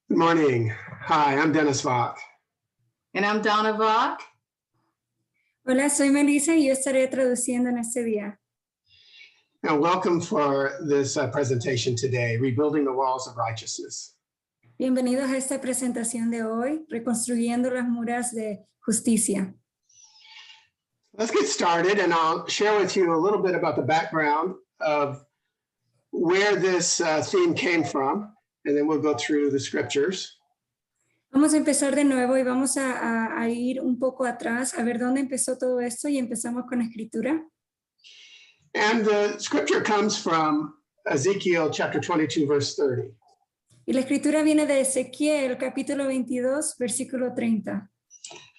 Good morning. Hi, I'm Dennis Vaught. And I'm Donna Vaught. Hola, soy Melissa y yo estaré traduciendo en este día. And welcome for this presentation today, Rebuilding the Walls of Righteousness. Bienvenidos a esta presentación de hoy, Reconstruyendo las muras de justicia. Let's get started, and I'll share with you a little bit about the background of where this theme came from, and then we'll go through the scriptures. Vamos a empezar de nuevo y vamos a ir un poco atrás a ver dónde empezó todo esto y empezamos con la escritura. And the scripture comes from Ezekiel chapter 22, verse 30. Y la escritura viene de Ezequiel, capítulo 22, versículo 30.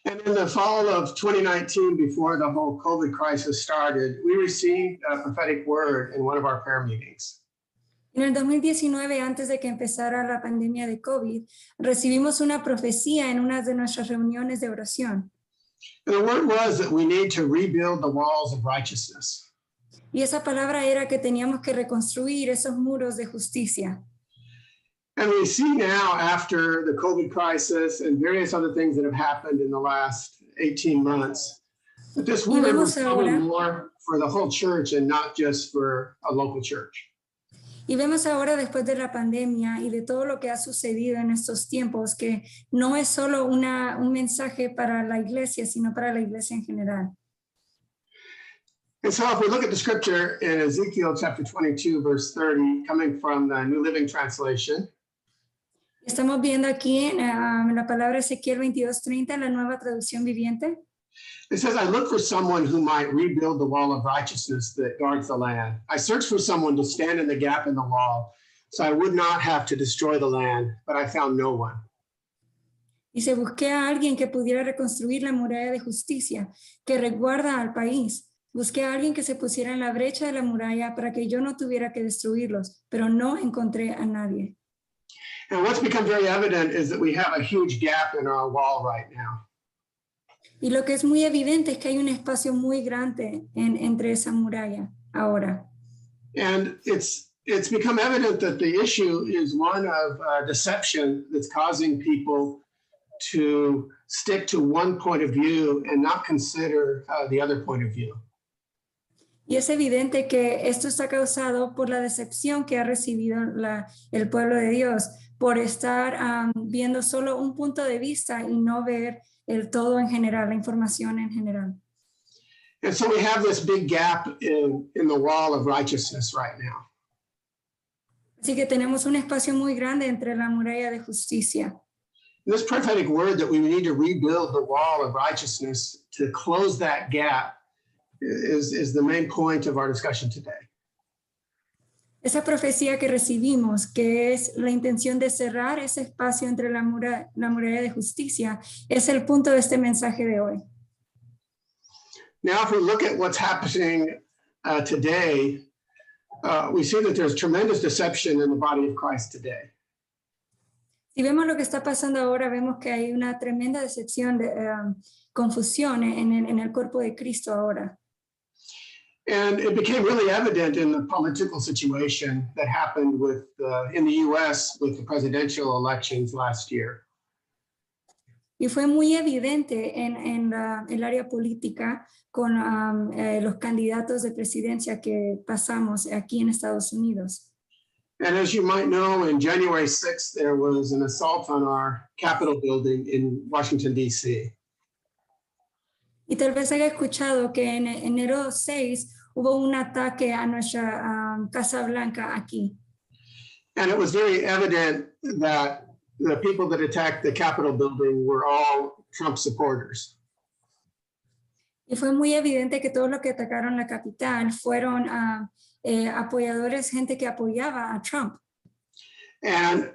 And in the fall of 2019, before the whole COVID crisis started, we received a prophetic word in one of our prayer meetings. En el 2019, antes de que empezara la pandemia de COVID, recibimos una profecía en una de nuestras reuniones de oración. And the word was that we need to rebuild the walls of righteousness. Y esa palabra era que teníamos que reconstruir esos muros de justicia. And we see now, after the COVID crisis and various other things that have happened in the last 18 months, that this word was coming more for the whole church and not just for a local church. Y vemos ahora, después de la pandemia y de todo lo que ha sucedido en estos tiempos, que no es solo un mensaje para la iglesia, sino para la iglesia en general. And so if we look at the scripture in Ezekiel chapter 22, verse 30, coming from the New Living Translation. Estamos viendo aquí en la palabra Ezequiel 22:30, la nueva traducción viviente. It says, I look for someone who might rebuild the wall of righteousness that guards the land. I searched for someone to stand in the gap in the wall, so I would not have to destroy the land, but I found no one. Dice, busqué a alguien que pudiera reconstruir la muralla de justicia, que resguarda al país. Busqué a alguien que se pusiera en la brecha de la muralla para que yo no tuviera que destruirlos, pero no encontré a nadie. And what's become very evident is that we have a huge gap in our wall right now. Y lo que es muy evidente es que hay un espacio muy grande entre esa muralla ahora. And it's become evident that the issue is one of deception that's causing people to stick to one point of view and not consider the other point of view. Y es evidente que esto está causado por la decepción que ha recibido el pueblo de Dios, por estar viendo solo un punto de vista y no ver el todo en general, la información en general. And so we have this big gap in the wall of righteousness right now. Así que tenemos un espacio muy grande entre la muralla de justicia. And this prophetic word that we need to rebuild the wall of righteousness to close that gap is the main point of our discussion today. Esa profecía que recibimos, que es la intención de cerrar ese espacio entre la muralla de justicia, es el punto de este mensaje de hoy. Now, if we look at what's happening today, we see that there's tremendous deception in the body of Christ today. Si vemos lo que está pasando ahora, vemos que hay una tremenda decepción, confusión en el cuerpo de Cristo ahora. And it became really evident in the political situation that happened in the US with the presidential elections last year. Y fue muy evidente en el área política con los candidatos de presidencia que pasamos aquí en Estados Unidos. And as you might know, in January 6th, there was an assault on our Capitol building in Washington, D.C. Y tal vez haya escuchado que en enero 6 hubo un ataque a nuestra Casa Blanca aquí. And it was very evident that the people that attacked the Capitol building were all Trump supporters. Y fue muy evidente que todos los que atacaron la capital fueron apoyadores, gente que apoyaba a Trump. And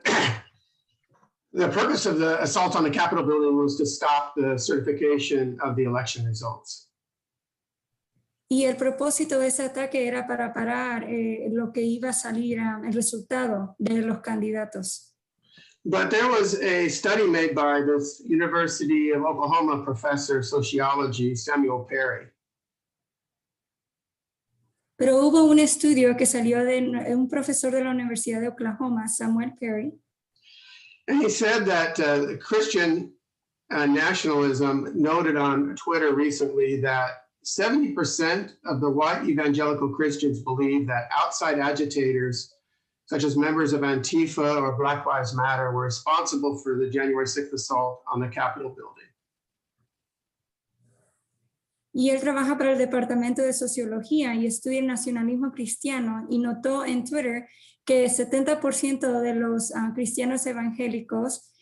the purpose of the assault on the Capitol building was to stop the certification of the election results. Y el propósito de ese ataque era para parar lo que iba a salir, el resultado de los candidatos. But there was a study made by this University of Oklahoma professor of sociology, Samuel Perry. Pero hubo un estudio que salió de un profesor de la Universidad de Oklahoma, Samuel Perry. And he said that Christian nationalism noted on Twitter recently that 70% of the white evangelical Christians believe that outside agitators, such as members of Antifa or Black Lives Matter, were responsible for the January 6th assault on the Capitol building. Y él trabaja para el Departamento de Sociología y estudia el nacionalismo cristiano y notó en Twitter que 70% de los cristianos evangélicos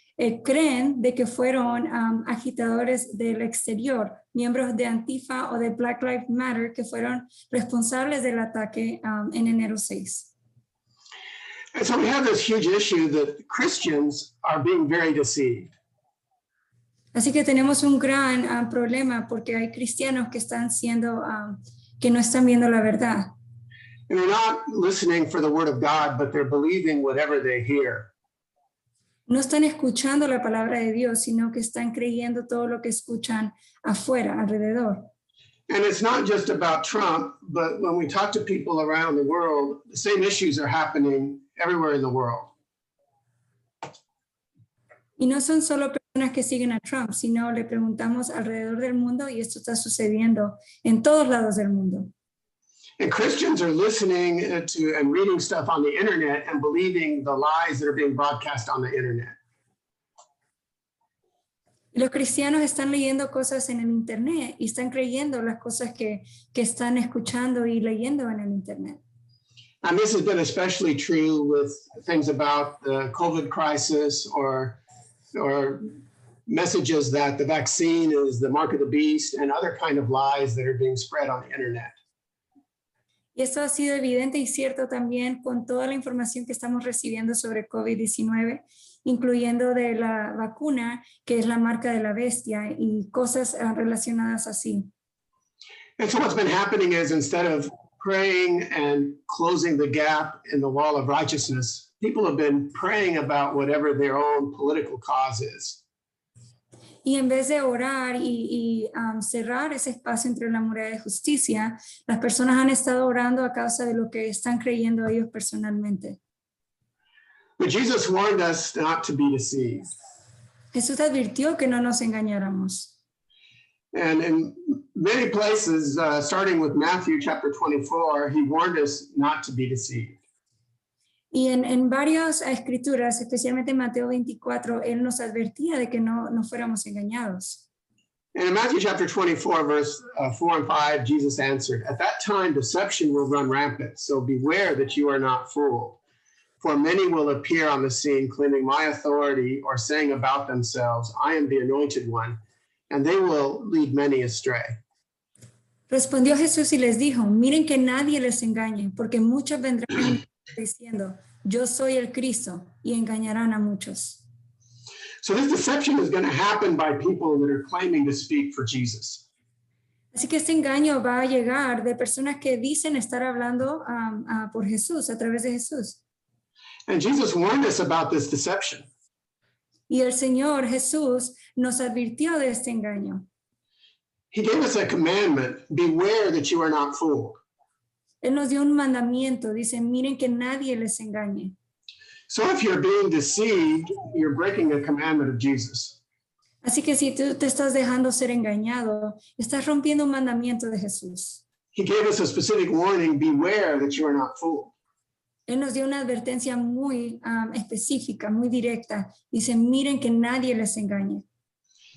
creen de que fueron agitadores del exterior, miembros de Antifa o de Black Lives Matter que fueron responsables del ataque en enero 6. And so we have this huge issue that Christians are being very deceived. Así que tenemos un gran problema porque hay cristianos que están siendo, que no están viendo la verdad. And they're not listening for the word of God, but they're believing whatever they hear. No están escuchando la palabra de Dios, sino que están creyendo todo lo que escuchan afuera, alrededor. And it's not just about Trump, but when we talk to people around the world, the same issues are happening everywhere in the world. Y no son solo personas que siguen a Trump, sino le preguntamos alrededor del mundo y esto está sucediendo en todos lados del mundo. And Christians are listening to and reading stuff on the internet and believing the lies that are being broadcast on the internet. Y los cristianos están leyendo cosas en el internet y están creyendo las cosas que están escuchando y leyendo en el internet. And this has been especially true with things about the COVID crisis or messages that the vaccine is the mark of the beast and other kind of lies that are being spread on the internet. Y esto ha sido evidente y cierto también con toda la información que estamos recibiendo sobre COVID-19, incluyendo de la vacuna, que es la marca de la bestia, y cosas relacionadas así. And so what's been happening is instead of praying and closing the gap in the wall of righteousness, people have been praying about whatever their own political cause is. Y en vez de orar y cerrar ese espacio entre la muralla de justicia, las personas han estado orando a causa de lo que están creyendo ellos personalmente. But Jesus warned us not to be deceived. Jesús advirtió que no nos engañáramos. And in many places, starting with Matthew chapter 24, he warned us not to be deceived. Y en varias escrituras, especialmente en Mateo 24, él nos advertía de que no fuéramos engañados. And in Matthew chapter 24, verse 4 and 5, Jesus answered, "At that time, deception will run rampant, so beware that you are not fooled. For many will appear on the scene claiming my authority or saying about themselves, I am the anointed one, and they will lead many astray." Respondió Jesús y les dijo, miren que nadie les engañe, porque muchos vendrán diciendo, yo soy el Cristo, y engañarán a muchos. So this deception is going to happen by people that are claiming to speak for Jesus. Así que este engaño va a llegar de personas que dicen estar hablando por Jesús, a través de Jesús. And Jesus warned us about this deception. Y el Señor Jesús nos advirtió de este engaño. He gave us a commandment, beware that you are not fooled. Él nos dio un mandamiento, dice, miren que nadie les engañe. So if you're being deceived, you're breaking a commandment of Jesus. Así que si tú te estás dejando ser engañado, estás rompiendo un mandamiento de Jesús. He gave us a specific warning, beware that you are not fooled. Él nos dio una advertencia muy específica, muy directa. Dice, miren que nadie les engañe.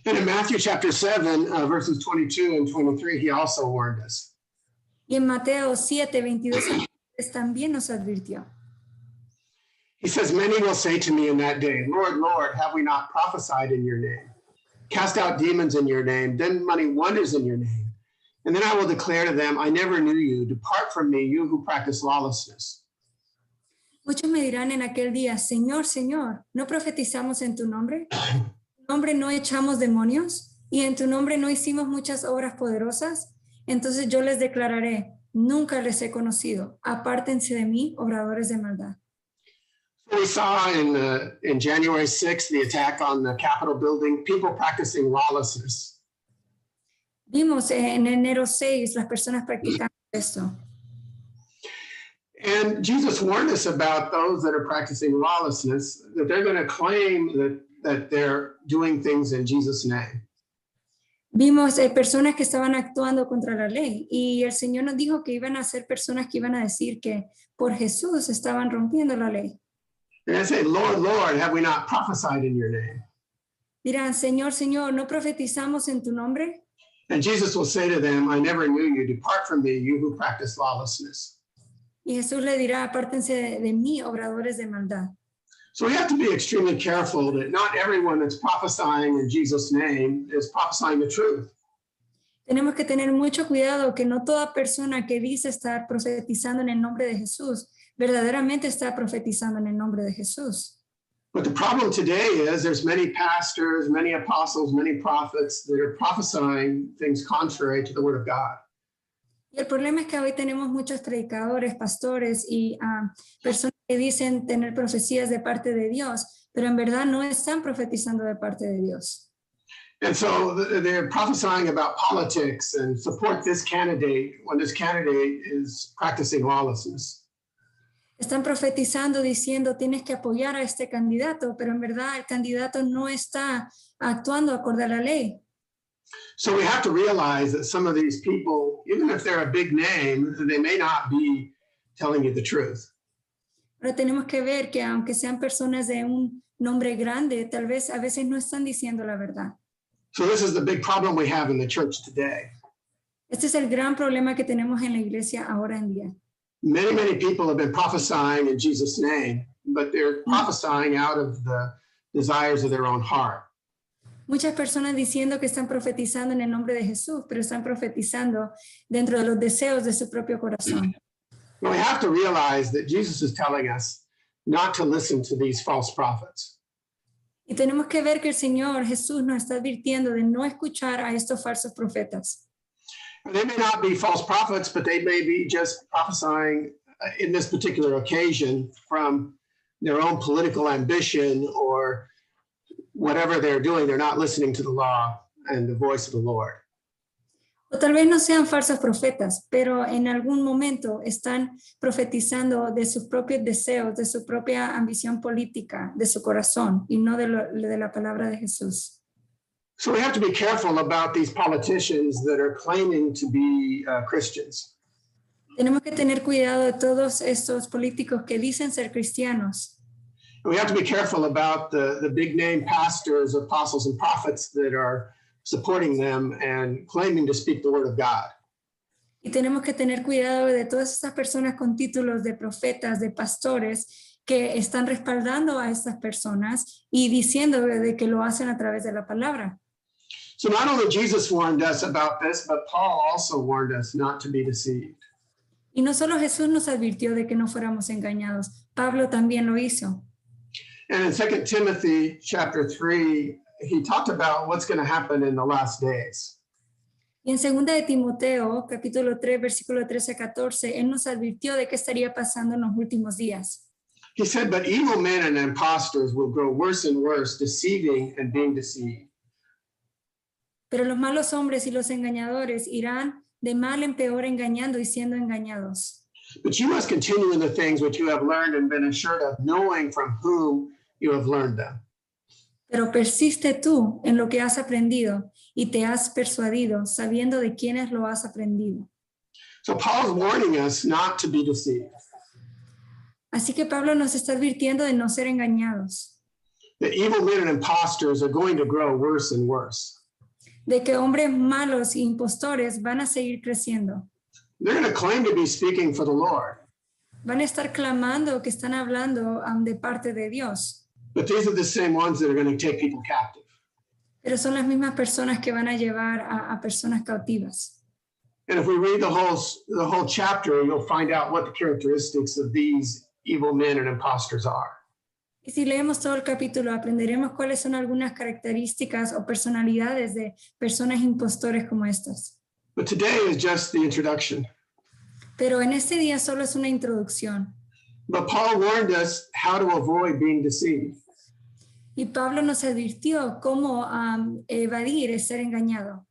And in Matthew chapter 7, verses 22 and 23, he also warned us. Y en Mateo 7, 22 también nos advirtió. He says, many will say to me in that day, Lord, Lord, have we not prophesied in your name? Cast out demons in your name, done many wonders in your name. And then I will declare to them, I never knew you. Depart from me, you who practice lawlessness. Muchos me dirán en aquel día, Señor, Señor, ¿no profetizamos en tu nombre? ¿En tu nombre no echamos demonios? ¿Y en tu nombre no hicimos muchas obras poderosas? Entonces yo les declararé, nunca les he conocido. Apártense de mí, obradores de maldad. We saw in January 6th, the attack on the Capitol building, people practicing lawlessness. Vimos en enero 6 las personas practicando esto. And Jesus warned us about those that are practicing lawlessness, that they're going to claim that they're doing things in Jesus' name. Vimos personas que estaban actuando contra la ley y el Señor nos dijo que iban a ser personas que iban a decir que por Jesús estaban rompiendo la ley. They're going to say, Lord, Lord, have we not prophesied in your name? Dirán, Señor, Señor, ¿no profetizamos en tu nombre? And Jesus will say to them, I never knew you. Depart from me, you who practice lawlessness. Y Jesús le dirá, apártense de mí, obradores de maldad. So we have to be extremely careful that not everyone that's prophesying in Jesus' name is prophesying the truth. Tenemos que tener mucho cuidado que no toda persona que dice estar profetizando en el nombre de Jesús verdaderamente está profetizando en el nombre de Jesús. But the problem today is there's many pastors, many apostles, many prophets that are prophesying things contrary to the word of God. Y el problema es que hoy tenemos muchos predicadores, pastores y personas que dicen tener profecías de parte de Dios, pero en verdad no están profetizando de parte de Dios. And so they're prophesying about politics and support this candidate when this candidate is practicing lawlessness. Están profetizando diciendo tienes que apoyar a este candidato, pero en verdad el candidato no está actuando acorde a la ley. So we have to realize that some of these people, even if they're a big name, they may not be telling you the truth. Ahora tenemos que ver que aunque sean personas de un nombre grande, tal vez a veces no están diciendo la verdad. So this is the big problem we have in the church today. Este es el gran problema que tenemos en la iglesia ahora en día. Many, many people have been prophesying in Jesus' name, but they're prophesying out of the desires of their own heart. Muchas personas diciendo que están profetizando en el nombre de Jesús, pero están profetizando dentro de los deseos de su propio corazón. But we have to realize that Jesus is telling us not to listen to these false prophets. Y tenemos que ver que el Señor Jesús nos está advirtiendo de no escuchar a estos falsos profetas. They may not be false prophets, but they may be just prophesying in this particular occasion from their own political ambition or whatever they're doing. They're not listening to the law and the voice of the Lord. O tal vez no sean falsos profetas, pero en algún momento están profetizando de sus propios deseos, de su propia ambición política, de su corazón y no de la palabra de Jesús. So we have to be careful about these politicians that are claiming to be Christians. Tenemos que tener cuidado de todos estos políticos que dicen ser cristianos. We have to be careful about the big name pastors, apostles, and prophets that are supporting them and claiming to speak the word of God. Y tenemos que tener cuidado de todas estas personas con títulos de profetas, de pastores, que están respaldando a estas personas y diciendo de que lo hacen a través de la palabra. So not only Jesus warned us about this, but Paul also warned us not to be deceived. Y no solo Jesús nos advirtió de que no fuéramos engañados, Pablo también lo hizo. And in 2 Timothy chapter 3, he talked about what's going to happen in the last days. Y en 2 de Timoteo, capítulo 3, versículo 13 a 14, él nos advirtió de qué estaría pasando en los últimos días. He said, but evil men and impostors will grow worse and worse, deceiving and being deceived. Pero los malos hombres y los engañadores irán de mal en peor engañando y siendo engañados. But you must continue in the things which you have learned and been assured of, knowing from whom you have learned them. Pero persiste tú en lo que has aprendido y te has persuadido, sabiendo de quiénes lo has aprendido. So Paul's warning us not to be deceived. Así que Pablo nos está advirtiendo de no ser engañados, The evil men and impostors are going to grow worse and worse. de que hombres malos e impostores van a seguir creciendo. They're going to claim to be speaking for the Lord, Van a estar clamando que están hablando de parte de Dios, but these are the same ones that are going to take people captive. pero son las mismas personas que van a llevar a personas cautivas. And if we read the whole chapter, you'll find out what the characteristics of these evil men and impostors are. Y si leemos todo el capítulo, aprenderemos cuáles son algunas características o personalidades de personas impostores como estas. But today is just the introduction. Pero en este día solo es una introducción. But Paul warned us how to avoid being deceived. Y Pablo nos advirtió cómo evadir el ser engañado.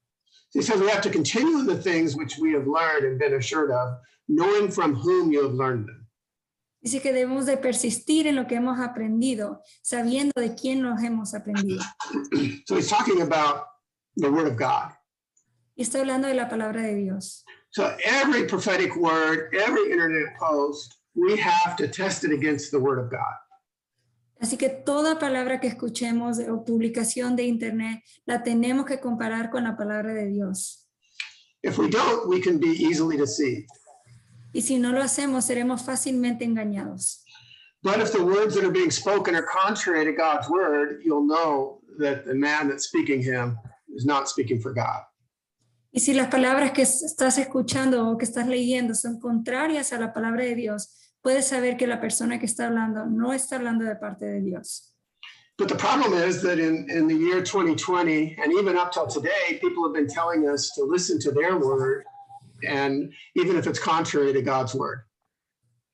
He says we have to continue in the things which we have learned and been assured of, knowing from whom you have learned them. Dice que debemos de persistir en lo que hemos aprendido, sabiendo de quién nos hemos aprendido. So he's talking about the word of God. Y está hablando de la palabra de Dios. So every prophetic word, every internet post, we have to test it against the word of God. Así que toda palabra que escuchemos o publicación de internet la tenemos que comparar con la palabra de Dios. If we don't, we can be easily deceived. Y si no lo hacemos, seremos fácilmente engañados. But if the words that are being spoken are contrary to God's word, you'll know that the man that's speaking him is not speaking for God. Y si las palabras que estás escuchando o que estás leyendo son contrarias a la palabra de Dios, puedes saber que la persona que está hablando no está hablando de parte de Dios. But the problem is that in the year 2020, and even up till today, people have been telling us to listen to their word, and even if it's contrary to God's word.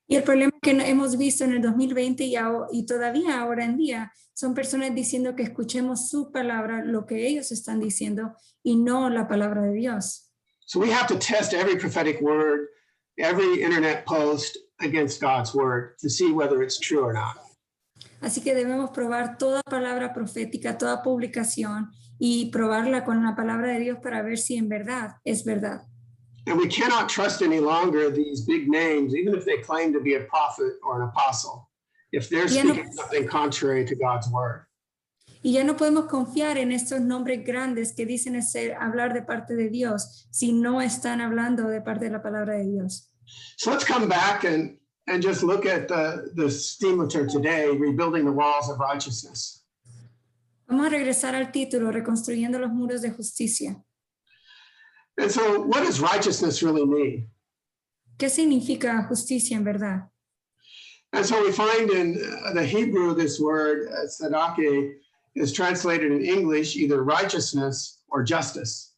Y el problema que hemos visto en el 2020 y todavía ahora en día son personas diciendo que escuchemos su palabra, lo que ellos están diciendo, y no la palabra de Dios. So we have to test every prophetic word, every internet post against God's word to see whether it's true or not. Así que debemos probar toda palabra profética, toda publicación y probarla con la palabra de Dios para ver si en verdad es verdad. And we cannot trust any longer these big names, even if they claim to be a prophet or an apostle, if they're speaking something contrary to God's word. Y ya no podemos confiar en estos nombres grandes que dicen hablar de parte de Dios si no están hablando de parte de la palabra de Dios. So let's come back and just look at the theme of today, rebuilding the walls of righteousness. Vamos a regresar al título, Reconstruyendo los muros de justicia. And so what does righteousness really mean? ¿Qué significa justicia en verdad? And so we find in the Hebrew this word, tzedakah, is translated in English either righteousness or justice.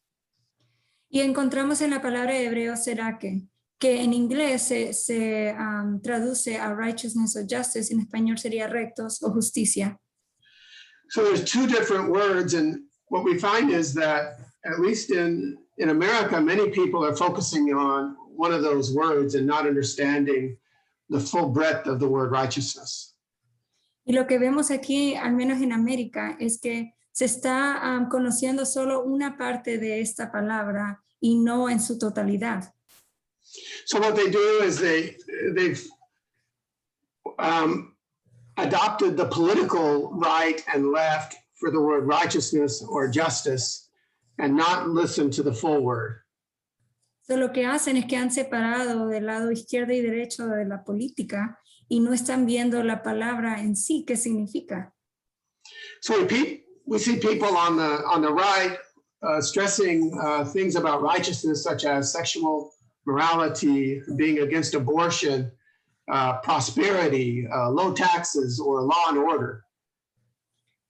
Y encontramos en la palabra hebreo tzedakah, que en inglés se traduce a righteousness o justice, en español sería rectos o justicia. So there's two different words, and what we find is that, at least in America, many people are focusing on one of those words and not understanding the full breadth of the word righteousness. Y lo que vemos aquí, al menos en América, es que se está conociendo solo una parte de esta palabra y no en su totalidad. So what they do is they've adopted the political right and left for the word righteousness or justice and not listen to the full word. So, lo que hacen es que han separado del lado izquierdo y derecho de la política y no están viendo la palabra en sí, qué significa. So we see people on the right stressing things about righteousness, such as sexual morality, being against abortion, prosperity, low taxes, or law and order.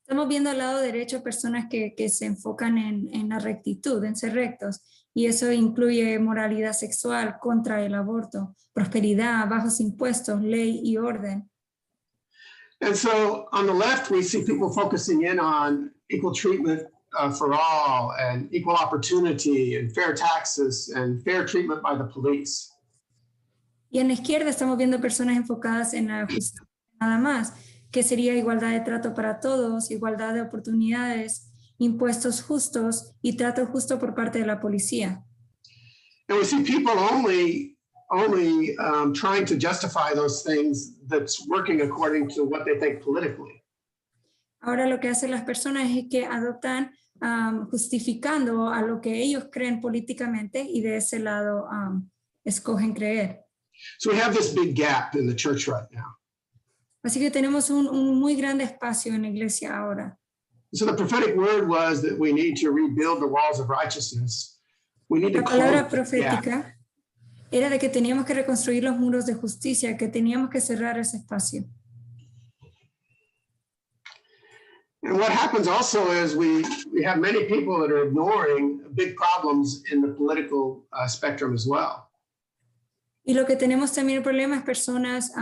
Estamos viendo al lado derecho personas que se enfocan en la rectitud, en ser rectos, y eso incluye moralidad sexual, contra el aborto, prosperidad, bajos impuestos, ley y orden. And so on the left, we see people focusing in on equal treatment for all, and equal opportunity, and fair taxes, and fair treatment by the police. Y en la izquierda estamos viendo personas enfocadas en la justicia nada más, que sería igualdad de trato para todos, igualdad de oportunidades, impuestos justos y trato justo por parte de la policía. And we see people only trying to justify those things that's working according to what they think politically. Ahora lo que hacen las personas es que adoptan justificando a lo que ellos creen políticamente y de ese lado escogen creer. So we have this big gap in the church right now. Así que tenemos un muy grande espacio en la iglesia ahora. So the prophetic word was that we need to rebuild the walls of righteousness. We need to La palabra close the gap. profética era de que teníamos que reconstruir los muros de justicia, que teníamos que cerrar ese espacio. And what happens also is we have many people that are ignoring big problems in the political spectrum as well. Y lo que tenemos también el problema es personas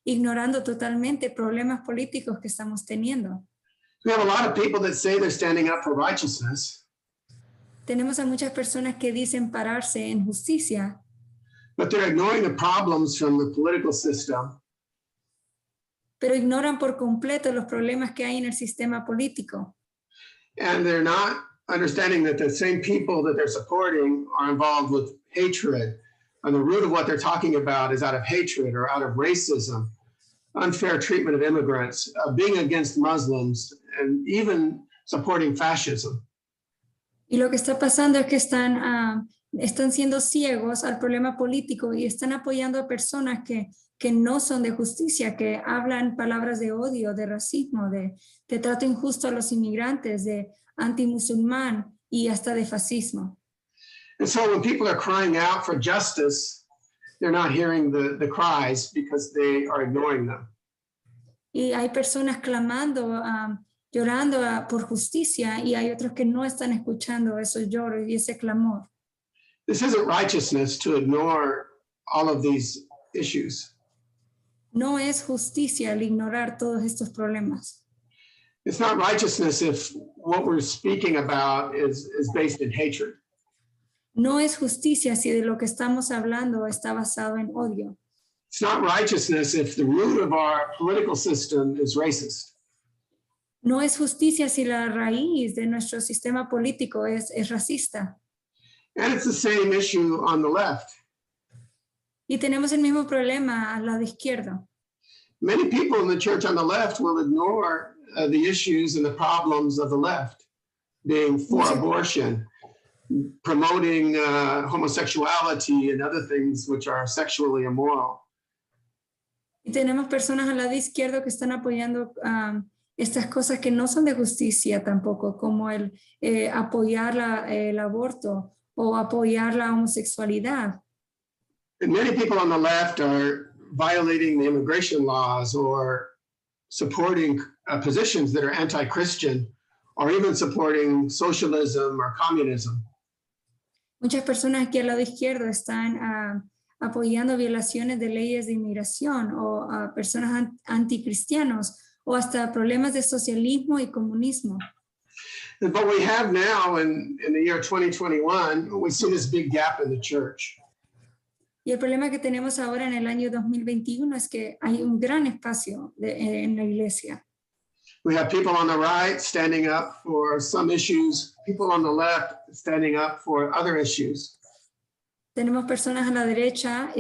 ignorando totalmente problemas políticos que estamos teniendo. We have a lot of people that say they're standing up for righteousness, Tenemos a muchas personas que dicen pararse en justicia, but they're ignoring the problems from the political system pero ignoran por completo los problemas que hay en el sistema político. And they're not understanding that the same people that they're supporting are involved with hatred. And the root of what they're talking about is out of hatred or out of racism, unfair treatment of immigrants, being against Muslims, and even supporting fascism. Y lo que está pasando es que están siendo ciegos al problema político y están apoyando a personas que no son de justicia, que hablan palabras de odio, de racismo, de trato injusto a los inmigrantes, de antimusulmán y hasta de fascismo. And so when people are crying out for justice, they're not hearing the cries because they are ignoring them. Y hay personas clamando, llorando por justicia, y hay otros que no están escuchando esos lloros y ese clamor. This isn't righteousness to ignore all of these issues. No es justicia el ignorar todos estos problemas. It's not righteousness if what we're speaking about is based in hatred. No es justicia si de lo que estamos hablando está basado en odio. It's not righteousness if the root of our political system is racist. No es justicia si la raíz de nuestro sistema político es racista. And it's the same issue on the left. Y tenemos el mismo problema al lado izquierdo. Many people in the church on the left will ignore the issues and the problems of the left, being for abortion, promoting homosexuality and other things which are sexually immoral. Y tenemos personas al lado izquierdo que están apoyando estas cosas que no son de justicia tampoco, como el apoyar el aborto o apoyar la homosexualidad. And many people on the left are violating the immigration laws or supporting positions that are anti-Christian or even supporting socialism or communism. Muchas personas aquí al lado izquierdo están apoyando violaciones de leyes de inmigración o a personas anticristianos o hasta problemas de socialismo y comunismo. But what we have now in the year 2021, we see this big gap in the church. Y el problema que tenemos ahora en el año 2021 es que hay un gran espacio en la iglesia. We have people on the right standing up for some issues, people on the left standing up for other issues. Tenemos personas a la derecha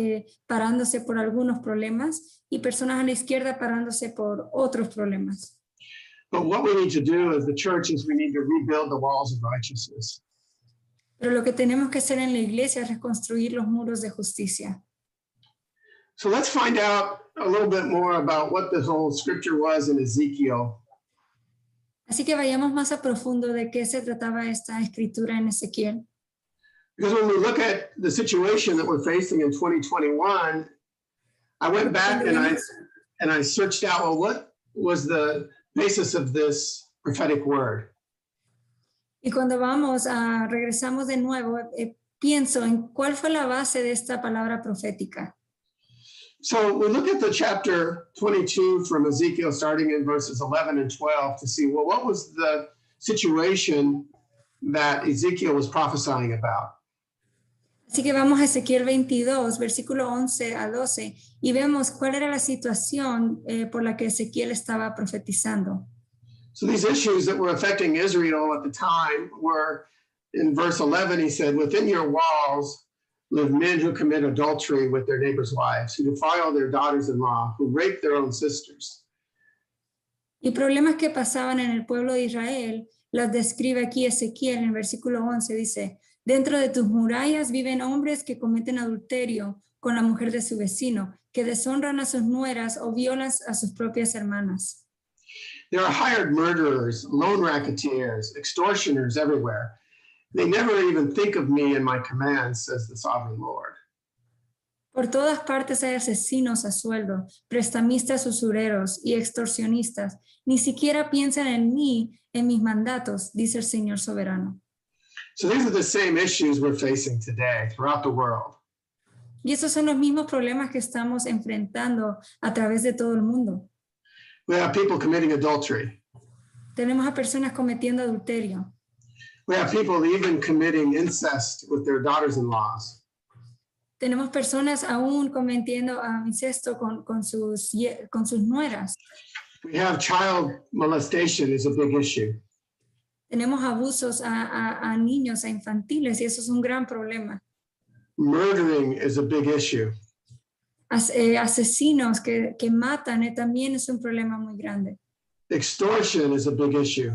parándose por algunos problemas y personas a la izquierda parándose por otros problemas. But what we need to do as the church is we need to rebuild the walls of righteousness. Pero lo que tenemos que hacer en la iglesia es reconstruir los muros de justicia. So let's find out a little bit more about what this whole scripture was in Ezekiel. Así que vayamos más a profundo de qué se trataba esta escritura en Ezequiel. Because when we look at the situation that we're facing in 2021, I went back and I searched out, well, what was the basis of this prophetic word? Y cuando regresamos de nuevo, pienso en cuál fue la base de esta palabra profética. So we look at the chapter 22 from Ezekiel, starting in verses 11 and 12 to see, well, what was the situation that Ezekiel was prophesying about? Así que vamos a Ezequiel 22, versículo 11 a 12, y vemos cuál era la situación por la que Ezequiel estaba profetizando. So these issues that were affecting Israel at the time were, in verse 11, he said, within your walls live men who commit adultery with their neighbors' wives, who defile their daughters-in-law, who rape their own sisters. Y problemas que pasaban en el pueblo de Israel, las describe aquí Ezequiel en el versículo 11, dice, dentro de tus murallas viven hombres que cometen adulterio con la mujer de su vecino, que deshonran a sus nueras o violan a sus propias hermanas. There are hired murderers, loan racketeers, extortioners everywhere. They never even think of me and my commands, says the sovereign Lord. Por todas partes hay asesinos a sueldo, prestamistas usureros y extorsionistas. Ni siquiera piensan en mí, en mis mandatos, dice el Señor soberano. So these are the same issues we're facing today throughout the world. Y esos son los mismos problemas que estamos enfrentando a través de todo el mundo. We have people committing adultery. Tenemos a personas cometiendo adulterio. We have people even committing incest with their daughters-in-laws. Tenemos personas aún cometiendo incesto con sus nueras. We have child molestation is a big issue. Tenemos abusos a niños, a infantiles, y eso es un gran problema. Murdering is a big issue. Asesinos que matan también es un problema muy grande. Extortion is a big issue.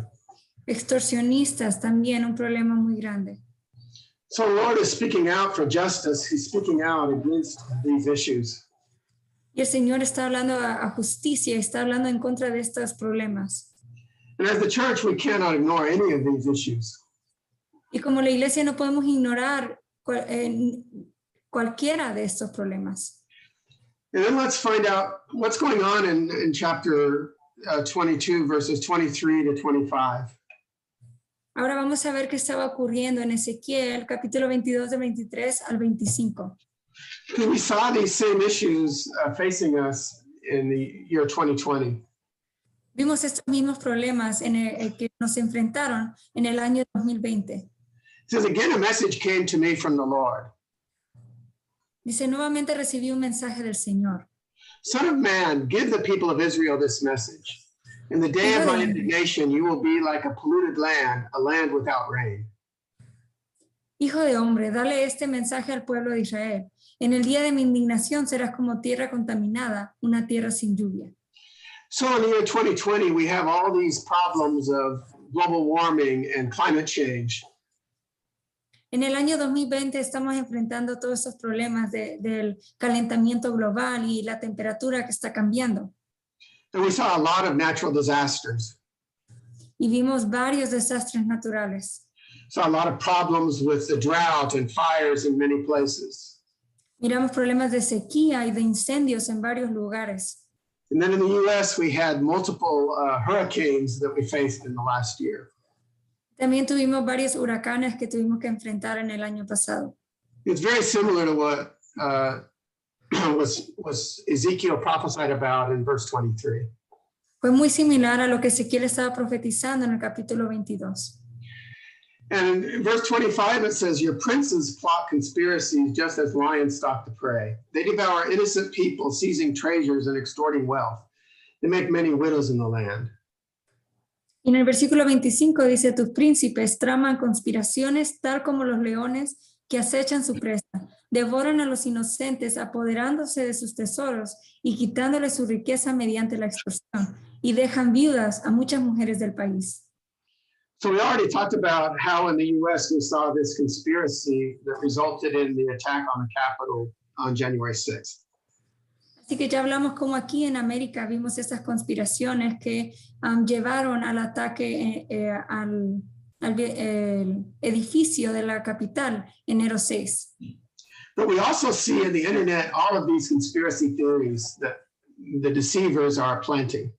Extorsionistas también un problema muy grande. So the Lord is speaking out for justice. He's speaking out against these issues. Y el Señor está hablando a justicia, está hablando en contra de estos problemas. And as the church, we cannot ignore any of these issues. Y como la iglesia no podemos ignorar cualquiera de estos problemas. And then let's find out what's going on in chapter 22, verses 23 to 25. Ahora vamos a ver qué estaba ocurriendo en Ezequiel, capítulo 22, de 23 al 25. Because we saw these same issues facing us in the year 2020. Vimos estos mismos problemas que nos enfrentaron en el año 2020. It says, again, a message came to me from the Lord. Dice, nuevamente recibí un mensaje del Señor. Son of man, give the people of Israel this message. In the day of my indignation, you will be like a polluted land, a land without rain. Hijo de hombre, dale este mensaje al pueblo de Israel. En el día de mi indignación serás como tierra contaminada, una tierra sin lluvia. So in the year 2020, we have all these problems of global warming and climate change. En el año 2020 estamos enfrentando todos esos problemas del calentamiento global y la temperatura que está cambiando. And we saw a lot of natural disasters. Y vimos varios desastres naturales. Saw a lot of problems with the drought and fires in many places. Miramos problemas de sequía y de incendios en varios lugares. And then in the US, we had multiple hurricanes that we faced in the last year. También tuvimos varios huracanes que tuvimos que enfrentar en el año pasado. It's very similar to what was Ezekiel prophesied about in verse 23. Fue muy similar a lo que Ezequiel estaba profetizando en el capítulo 22. And in verse 25, it says, your princes plot conspiracies just as lions stalk the prey. They devour innocent people, seizing treasures and extorting wealth. They make many widows in the land. Y en el versículo 25 dice, tus príncipes traman conspiraciones tal como los leones que acechan su presa. Devoran a los inocentes, apoderándose de sus tesoros y quitándoles su riqueza mediante la extorsión. Y dejan viudas a muchas mujeres del país. So we already talked about how in the US we saw this conspiracy that resulted in the attack on the Capitol on January 6th. Así que ya hablamos como aquí en América vimos esas conspiraciones que llevaron al ataque al edificio de la capital enero 6. But we also see in the internet all of these conspiracy theories that the deceivers are planting.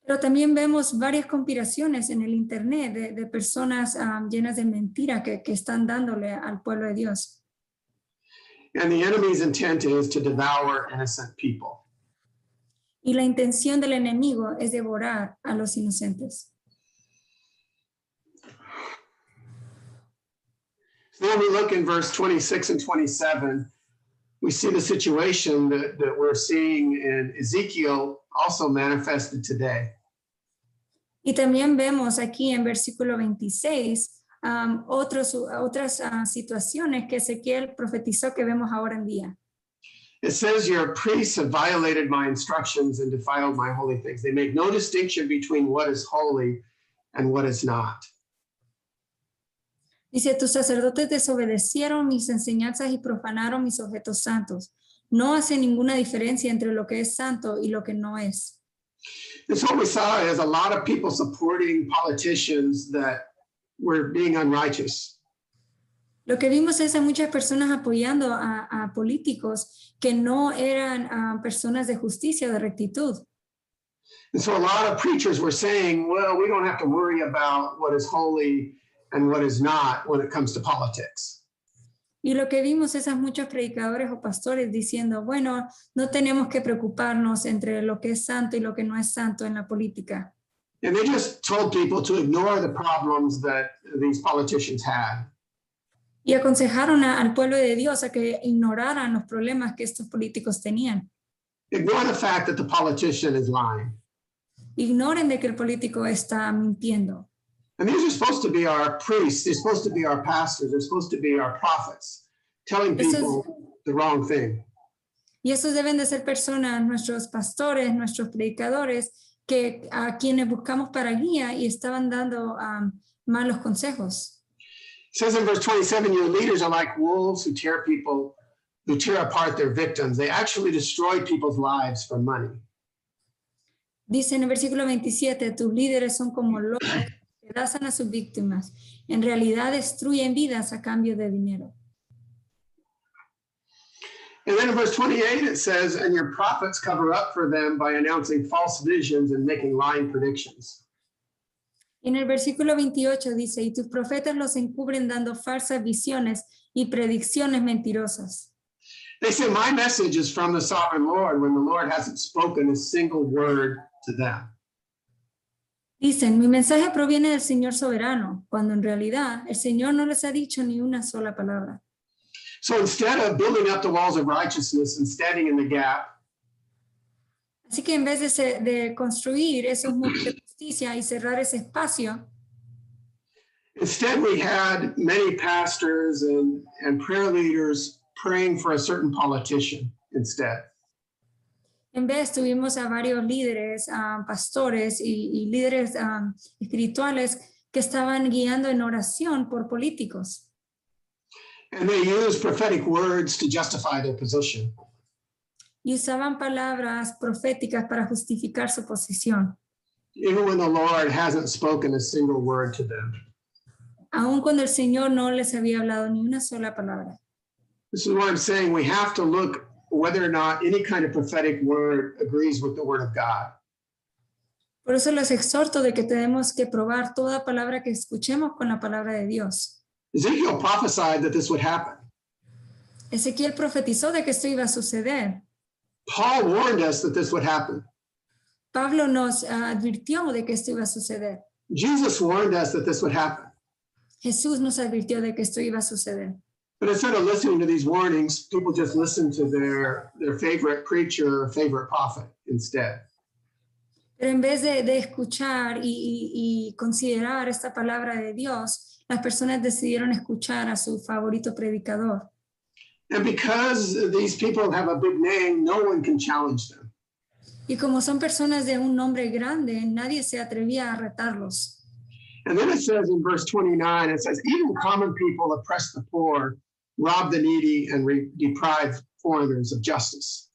Pero también vemos varias conspiraciones en el internet de personas llenas de mentira que están dándole al pueblo de Dios. And the enemy's intent is to devour innocent people. Y la intención del enemigo es devorar a los inocentes. So when we look in verse 26 and 27, we see the situation that we're seeing in Ezekiel also manifested today. Y también vemos aquí en versículo 26 otras situaciones que Ezequiel profetizó que vemos ahora en día. It says, your priests have violated my instructions and defiled my holy things. They make no distinction between what is holy and what is not. Dice, tus sacerdotes desobedecieron mis enseñanzas y profanaron mis objetos santos. No hace ninguna diferencia entre lo que es santo y lo que no es. And so what we saw is a lot of people supporting politicians that were being unrighteous. Lo que vimos es a muchas personas apoyando a políticos que no eran personas de justicia, de rectitud. And so a lot of preachers were saying, well, we don't have to worry about what is holy and what is not when it comes to politics. Y lo que vimos es a muchos predicadores o pastores diciendo, bueno, no tenemos que preocuparnos entre lo que es santo y lo que no es santo en la política. And they just told people to ignore the problems that these politicians had. Y aconsejaron al pueblo de Dios a que ignoraran los problemas que estos políticos tenían. Ignore the fact that the politician is lying. Ignoren de que el político está mintiendo. And these are supposed to be our priests, they're supposed to be our pastors, they're supposed to be our prophets, telling people the wrong thing. Y estos deben de ser personas, nuestros pastores, nuestros predicadores, que a quienes buscamos para guía y estaban dando malos consejos. It says in verse 27, your leaders are like wolves who tear apart their victims. They actually destroy people's lives for money. Dice en el versículo 27, tus líderes son como lobos que despedazan a sus víctimas. En realidad destruyen vidas a cambio de dinero. And then in verse 28, it says, and your prophets cover up for them by announcing false visions and making lying predictions. En el versículo 28 dice, y tus profetas los encubren dando falsas visiones y predicciones mentirosas. They say, my message is from the sovereign Lord when the Lord hasn't spoken a single word to them. Dicen, mi mensaje proviene del Señor soberano, cuando en realidad el Señor no les ha dicho ni una sola palabra. So instead of building up the walls of righteousness and standing in the gap, Así que en vez de construir esos muros de justicia y cerrar ese espacio, instead we had many pastors and prayer leaders praying for a certain politician instead. en vez tuvimos a varios líderes, pastores y líderes espirituales que estaban guiando en oración por políticos. And they used prophetic words to justify their position. Y usaban palabras proféticas para justificar su posición, Even when the Lord hasn't spoken a single word to them. aun cuando el Señor no les había hablado ni una sola palabra. This is why I'm saying we have to look whether or not any kind of prophetic word agrees with the word of God. Por eso los exhorto de que tenemos que probar toda palabra que escuchemos con la palabra de Dios. Ezekiel prophesied that this would happen. Ezequiel profetizó de que esto iba a suceder. Paul warned us that this would happen. Pablo nos advirtió de que esto iba a suceder. Jesus warned us that this would happen. Jesús nos advirtió de que esto iba a suceder. But instead of listening to these warnings, people just listen to their favorite preacher or favorite prophet instead. Pero en vez de escuchar y considerar esta palabra de Dios, las personas decidieron escuchar a su favorito predicador. And because these people have a big name, no one can challenge them. Y como son personas de un nombre grande, nadie se atrevía a retarlos. And then it says in verse 29, it says, even common people oppress the poor, rob the needy, and deprive foreigners of justice.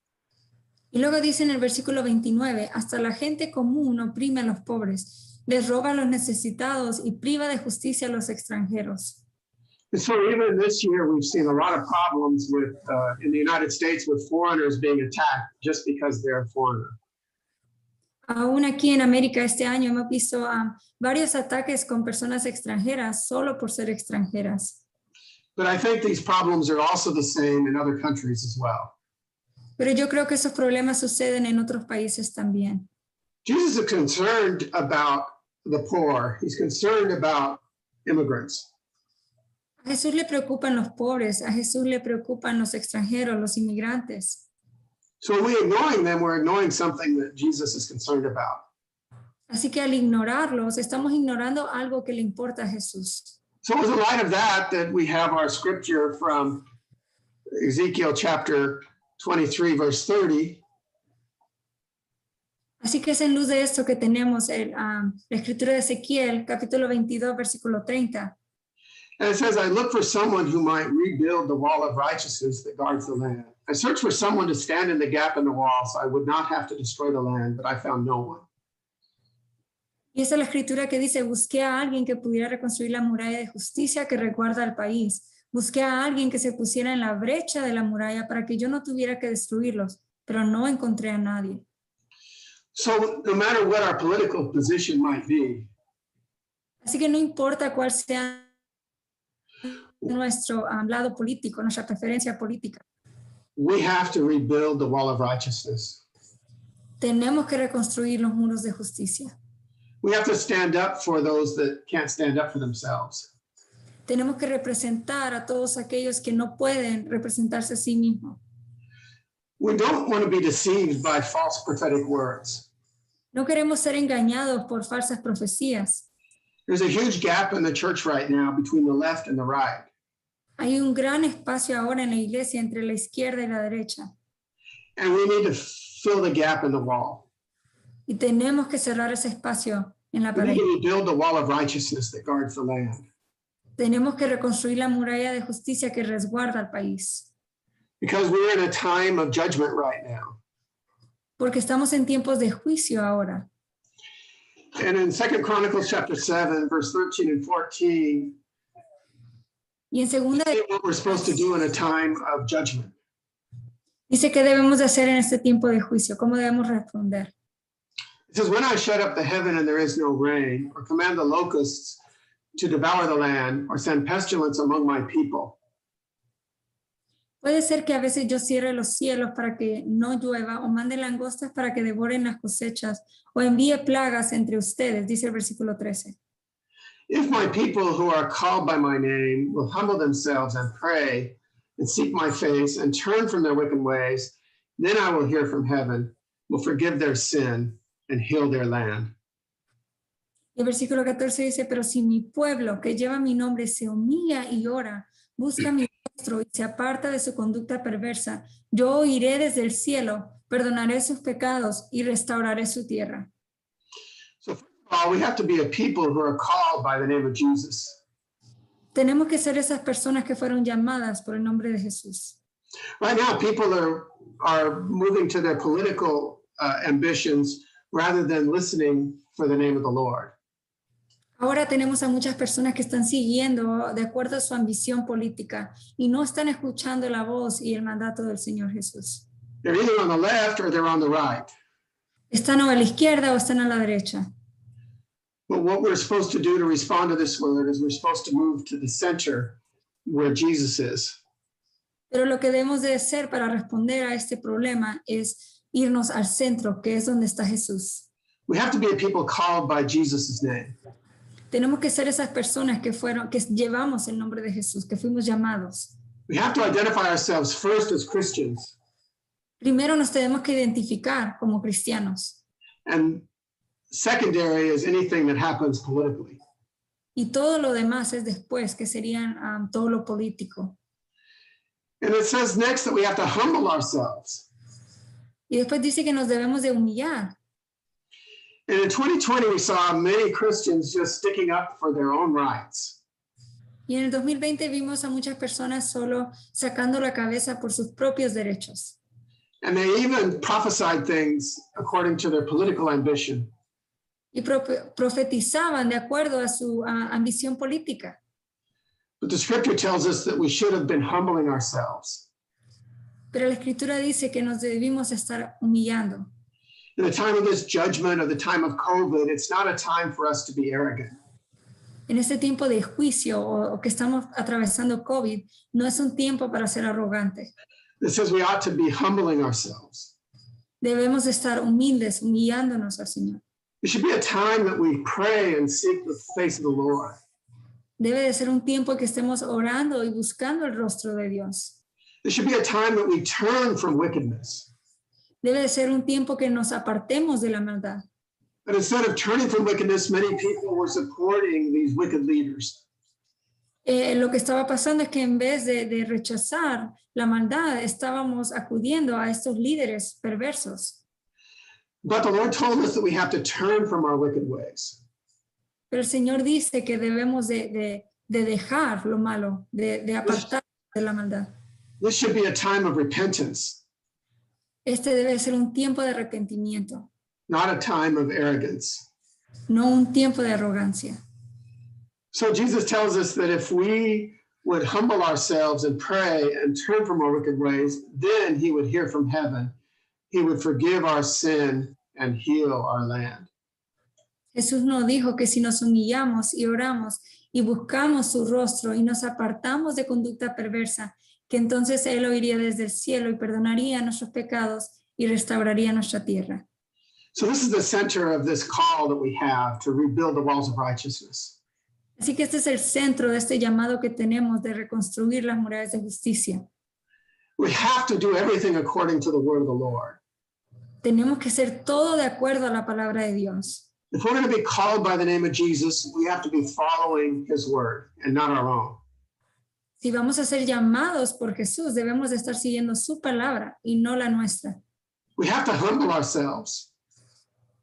Y luego dice en el versículo 29, hasta la gente común oprime a los pobres, les roba a los necesitados y priva de justicia a los extranjeros. And so even this year, we've seen a lot of problems with, in the United States with foreigners being attacked just because they're a foreigner. Aún aquí en América este año hemos visto varios ataques con personas extranjeras solo por ser extranjeras. But I think these problems are also the same in other countries as well. Pero yo creo que esos problemas suceden en otros países también. Jesus is concerned about the poor. He's concerned about immigrants. A Jesús le preocupan los pobres, a Jesús le preocupan los extranjeros, los inmigrantes. So when we're ignoring them, we're ignoring something that Jesus is concerned about. Así que al ignorarlos, estamos ignorando algo que le importa a Jesús. So it's in light of that we have our scripture from Ezekiel chapter 23, verse 30. Así que es en luz de esto que tenemos la escritura de Ezequiel, capítulo 22, versículo 30. And it says, I look for someone who might rebuild the wall of righteousness that guards the land. I searched for someone to stand in the gap in the wall so I would not have to destroy the land, but I found no one. Y esa es la escritura que dice, busqué a alguien que pudiera reconstruir la muralla de justicia que resguarda al país. Busqué a alguien que se pusiera en la brecha de la muralla para que yo no tuviera que destruirlos, pero no encontré a nadie. So no matter what our political position might be, Así que no importa cuál sea nuestro lado político, nuestra preferencia política. we have to rebuild the wall of righteousness. Tenemos que reconstruir los muros de justicia. We have to stand up for those that can't stand up for themselves. Tenemos que representar a todos aquellos que no pueden representarse a sí mismos. We don't want to be deceived by false prophetic words. No queremos ser engañados por falsas profecías. There's a huge gap in the church right now between the left and the right. Hay un gran espacio ahora en la iglesia entre la izquierda y la derecha. And we need to fill the gap in the wall. Y tenemos que cerrar ese espacio en la We pared. need to rebuild the wall of righteousness that guards the land. Tenemos que reconstruir la muralla de justicia que resguarda al país. Because we're in a time of judgment right now. Porque estamos en tiempos de juicio ahora. And in 2 Chronicles chapter 7, verse 13 and 14, Y en segunda see what we're supposed to do in a time of judgment. dice que debemos de hacer en este tiempo de juicio, cómo debemos responder. It says, when I shut up the heaven and there is no rain, or command the locusts to devour the land, or send pestilence among my people. Puede ser que a veces yo cierre los cielos para que no llueva o mande langostas para que devoren las cosechas o envíe plagas entre ustedes, dice el versículo 13. If my people who are called by my name will humble themselves and pray and seek my face and turn from their wicked ways, then I will hear from heaven, will forgive their sin and heal their land. Y el versículo 14 dice, pero si mi pueblo que lleva mi nombre se humilla y ora, busca mi rostro y se aparta de su conducta perversa, yo oiré desde el cielo, perdonaré sus pecados y restauraré su tierra. So first of all, we have to be a people who are called by the name of Jesus. Tenemos que ser esas personas que fueron llamadas por el nombre de Jesús. Right now, people are moving to their political ambitions rather than listening for the name of the Lord. Ahora tenemos a muchas personas que están siguiendo de acuerdo a su ambición política y no están escuchando la voz y el mandato del Señor Jesús. They're either on the left or they're on the right. Están o a la izquierda o están a la derecha. But what we're supposed to do to respond to this word is we're supposed to move to the center where Jesus is. Pero lo que debemos de hacer para responder a este problema es irnos al centro, que es donde está Jesús. We have to be a people called by Jesus' name. Tenemos que ser esas personas que llevamos el nombre de Jesús, que fuimos llamados. We have to identify ourselves first as Christians, Primero nos tenemos que identificar como cristianos and secondary is anything that happens politically. y todo lo demás es después, que serían todo lo político. And it says next that we have to humble ourselves. Y después dice que nos debemos de humillar. And in 2020, we saw many Christians just sticking up for their own rights. Y en el 2020 vimos a muchas personas solo sacando la cabeza por sus propios derechos. And they even prophesied things according to their political ambition. Y profetizaban de acuerdo a su ambición política. But the scripture tells us that we should have been humbling ourselves. Pero la escritura dice que nos debimos estar humillando. In the time of this judgment, or the time of COVID, it's not a time for us to be arrogant. En este tiempo de juicio o que estamos atravesando COVID, no es un tiempo para ser arrogante. It says we ought to be humbling ourselves. Debemos estar humildes, humillándonos al Señor. It should be a time that we pray and seek the face of the Lord. Debe de ser un tiempo que estemos orando y buscando el rostro de Dios. It should be a time that we turn from wickedness. Debe de ser un tiempo que nos apartemos de la maldad. But instead of turning from wickedness, many people were supporting these wicked leaders. Lo que estaba pasando es que en vez de rechazar la maldad, estábamos acudiendo a estos líderes perversos. But the Lord told us that we have to turn from our wicked ways. Pero el Señor dice que debemos de dejar lo malo, de apartar de la maldad. This should be a time of repentance, Este debe ser un tiempo de arrepentimiento, not a time of arrogance. no un tiempo de arrogancia. So Jesus tells us that if we would humble ourselves and pray and turn from our wicked ways, then he would hear from heaven. He would forgive our sin and heal our land. Jesús nos dijo que si nos humillamos y oramos y buscamos su rostro y nos apartamos de conducta perversa, que entonces Él oiría desde el cielo y perdonaría nuestros pecados y restauraría nuestra tierra. So this is the center of this call that we have to rebuild the walls of righteousness. Así que este es el centro de este llamado que tenemos de reconstruir las murallas de justicia. We have to do everything according to the word of the Lord. Tenemos que hacer todo de acuerdo a la palabra de Dios. If we're going to be called by the name of Jesus, we have to be following his word and not our own. Si vamos a ser llamados por Jesús, debemos de estar siguiendo su palabra y no la nuestra. We have to humble ourselves.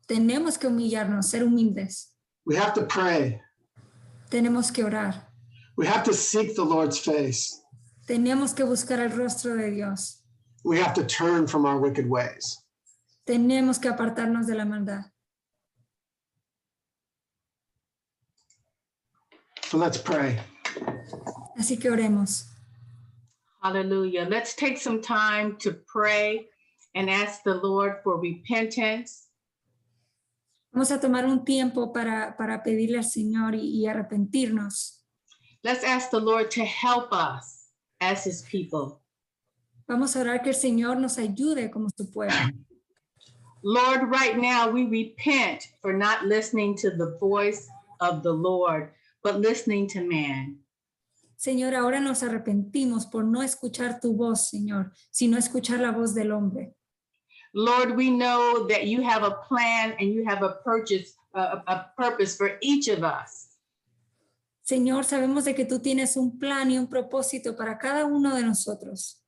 Tenemos que humillarnos, ser humildes. We have to pray. Tenemos que orar. We have to seek the Lord's face. Tenemos que buscar el rostro de Dios. We have to turn from our wicked ways. Tenemos que apartarnos de la maldad. So let's pray. Así que oremos. Hallelujah. Let's take some time to pray and ask the Lord for repentance. Vamos a tomar un tiempo para pedirle al Señor y arrepentirnos. Let's ask the Lord to help us as his people. Vamos a orar que el Señor nos ayude como su pueblo. Lord, right now we repent for not listening to the voice of the Lord, but listening to man. Señor, ahora nos arrepentimos por no escuchar tu voz, Señor, sino escuchar la voz del hombre. Lord, we know that you have a plan and you have a purpose for each of us. Señor, sabemos de que tú tienes un plan y un propósito para cada uno de nosotros.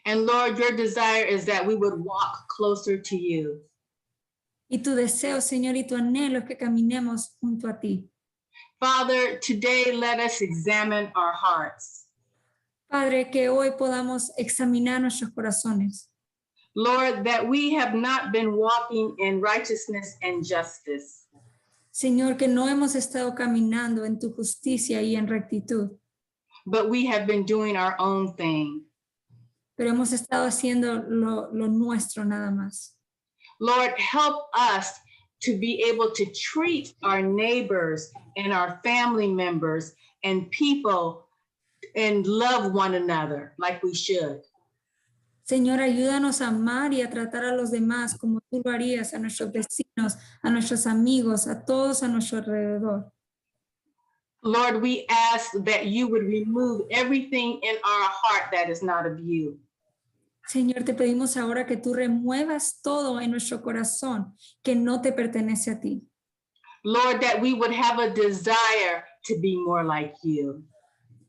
And Lord, your desire is that we would walk closer to you. Y tu deseo, Señor, y tu anhelo es que caminemos junto a ti. Father, today let us examine our hearts. Padre, que hoy podamos examinar nuestros corazones. Lord, that we have not been walking in righteousness and justice. Señor, que no hemos estado caminando en tu justicia y en rectitud, But we have been doing our own thing. pero hemos estado haciendo lo nuestro nada más. Lord, help us to be able to treat our neighbors and our family members and people and love one another like we should. Señor, ayúdanos a amar y a tratar a los demás como tú lo harías, a nuestros vecinos, a nuestros amigos, a todos a nuestro alrededor. Lord, we ask that you would remove everything in our heart that is not of you. Señor, te pedimos ahora que tú remuevas todo en nuestro corazón que no te pertenece a ti. Lord, that we would have a desire to be more like you.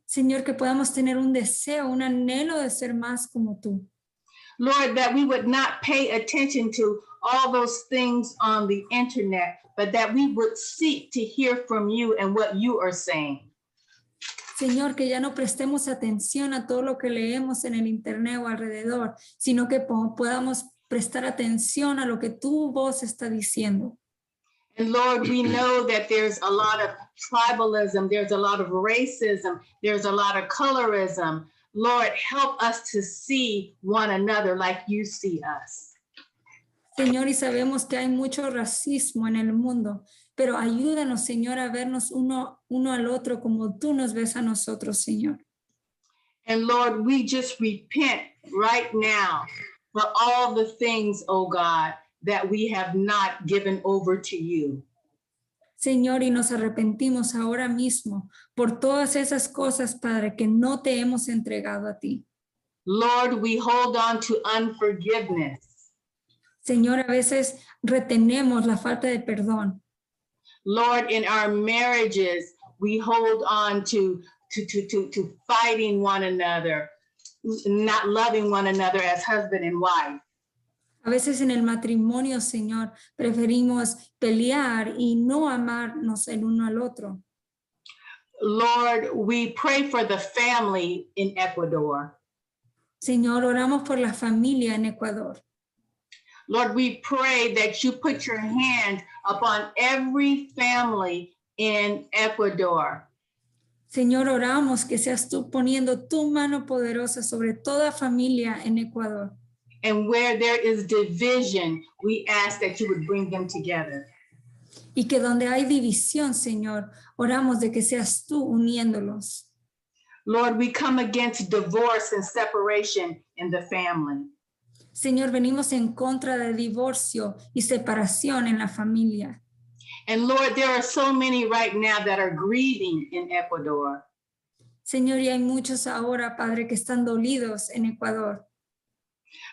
Señor, que podamos tener un deseo, un anhelo de ser más como tú. Lord, that we would not pay attention to all those things on the internet, but that we would seek to hear from you and what you are saying. Señor, que ya no prestemos atención a todo lo que leemos en el internet o alrededor, sino que podamos prestar atención a lo que tu voz está diciendo. And Lord, we know that there's a lot of tribalism, there's a lot of racism, there's a lot of colorism. Lord, help us to see one another like you see us. Señor, y sabemos que hay mucho racismo en el mundo, pero ayúdanos, Señor, a vernos uno al otro como tú nos ves a nosotros, Señor. And Lord, we just repent right now for all the things, oh God, that we have not given over to you. Señor, y nos arrepentimos ahora mismo por todas esas cosas, Padre, que no te hemos entregado a ti. Lord, we hold on to unforgiveness. Señor, a veces retenemos la falta de perdón. Lord, in our marriages, we hold on to fighting one another, not loving one another as husband and wife. A veces en el matrimonio, Señor, preferimos pelear y no amarnos el uno al otro. Lord, we pray for the family in Ecuador. Señor, oramos por la familia en Ecuador. Lord, we pray that you put your hand upon every family in Ecuador. Señor, oramos que seas tú poniendo tu mano poderosa sobre toda familia en Ecuador. And where there is division, we ask that you would bring them together. Y que donde hay división, Señor, oramos de que seas tú uniéndolos. Lord, we come against divorce and separation in the family. Señor, venimos en contra de divorcio y separación en la familia. And Lord, there are so many right now that are grieving in Ecuador. Señor, y hay muchos ahora, Padre, que están dolidos en Ecuador.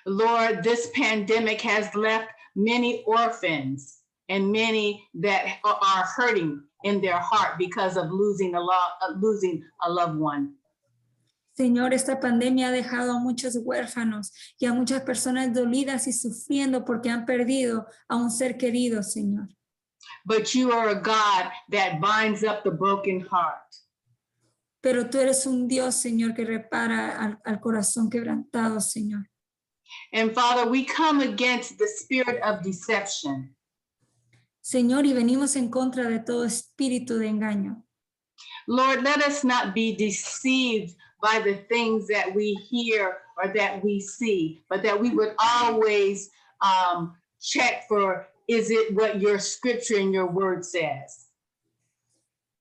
Lord, this pandemic has left many orphans and many that are hurting in their heart because of losing a loved one. Señor, esta pandemia ha dejado a muchos huérfanos y a muchas personas dolidas y sufriendo porque han perdido a un ser querido, Señor. But you are a God that binds up the broken heart. Pero tú eres un Dios, Señor, que repara al corazón quebrantado, Señor. And Father, we come against the spirit of deception. Señor, y venimos en contra de todo espíritu de engaño. Lord, let us not be deceived by the things that we hear or that we see, but that we would always check for, is it what your scripture and your word says?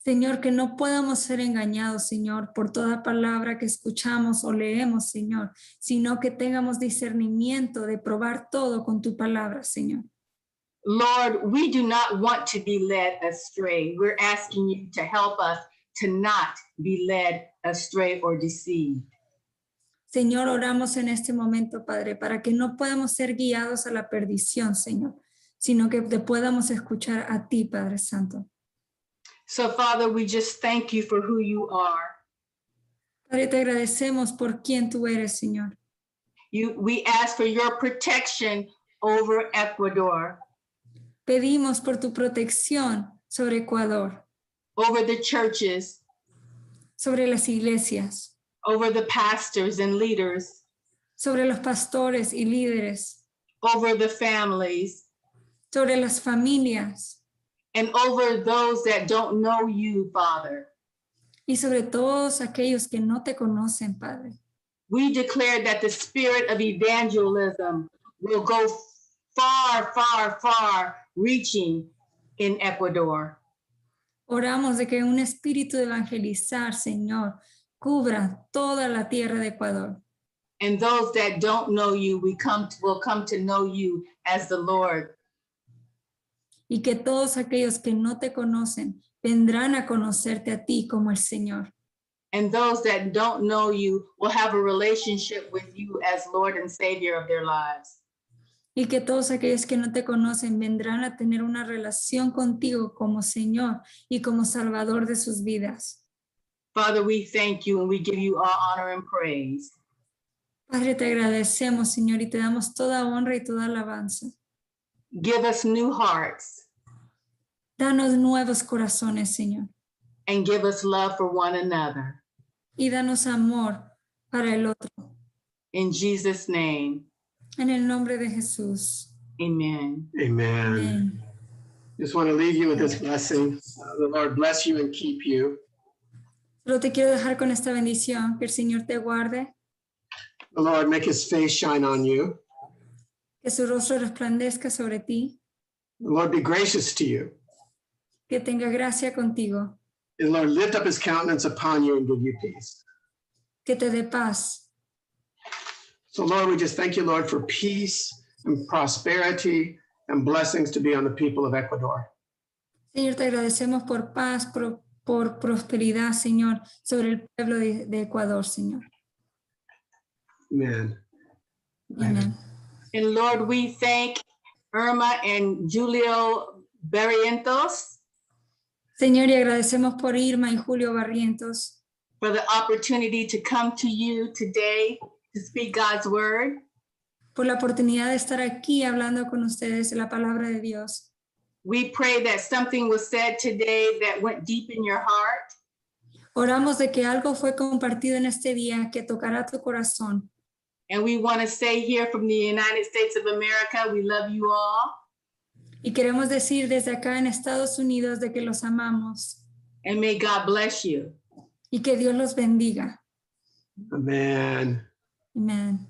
Señor, que no podamos ser engañados, Señor, por toda palabra que escuchamos o leemos, Señor, sino que tengamos discernimiento de probar todo con tu palabra, Señor. Lord, we do not want to be led astray. We're asking you to help us to not be led astray or deceived. Señor, oramos en este momento, Padre, para que no podamos ser guiados a la perdición, Señor, sino que te podamos escuchar a ti, Padre Santo. So, Father, we just thank you for who you are. Padre, te agradecemos por quien tú eres, Señor. We ask for your protection over Ecuador, Pedimos por tu protección sobre Ecuador, over the churches, sobre las iglesias, over the pastors and leaders, sobre los pastores y líderes, over the families, sobre las familias and over those that don't know you, Father. y sobre todos aquellos que no te conocen, Padre. We declare that the spirit of evangelism will go far, far, far reaching in Ecuador. Oramos de que un espíritu de evangelizar, Señor, cubra toda la tierra de Ecuador. And those that don't know you, will come to know you as the Lord. Y que todos aquellos que no te conocen vendrán a conocerte a ti como el Señor. And those that don't know you will have a relationship with you as Lord and Savior of their lives. Y que todos aquellos que no te conocen vendrán a tener una relación contigo como Señor y como Salvador de sus vidas. Father, we thank you and we give you all honor and praise. Padre, te agradecemos, Señor, y te damos toda honra y toda alabanza. Give us new hearts Danos nuevos corazones, Señor, and give us love for one another. y danos amor para el otro. In Jesus' name, En el nombre de Jesús. amen. Amen. Amén. Just want to leave you with this blessing. The Lord bless you and keep you. Solo te quiero dejar con esta bendición, que el Señor te guarde, The Lord make his face shine on you. que su rostro resplandezca sobre ti, The Lord be gracious to you. que tenga gracia contigo, And the Lord lift up his countenance upon you and give you peace. que te dé paz. So Lord, we just thank you, Lord, for peace and prosperity and blessings to be on the people of Ecuador. Señor, te agradecemos por paz, por prosperidad, Señor, sobre el pueblo de Ecuador, Señor. Amen. Amén. And Lord, we thank Irma and Julio Barrientos Señor, y agradecemos por Irma y Julio Barrientos for the opportunity to come to you today to speak God's word. por la oportunidad de estar aquí hablando con ustedes de la palabra de Dios. We pray that something was said today that went deep in your heart. Oramos de que algo fue compartido en este día que tocará tu corazón. And we want to say here from the United States of America, we love you all. Y queremos decir desde acá en Estados Unidos de que los amamos And may God bless you. y que Dios los bendiga. Amen. Amén.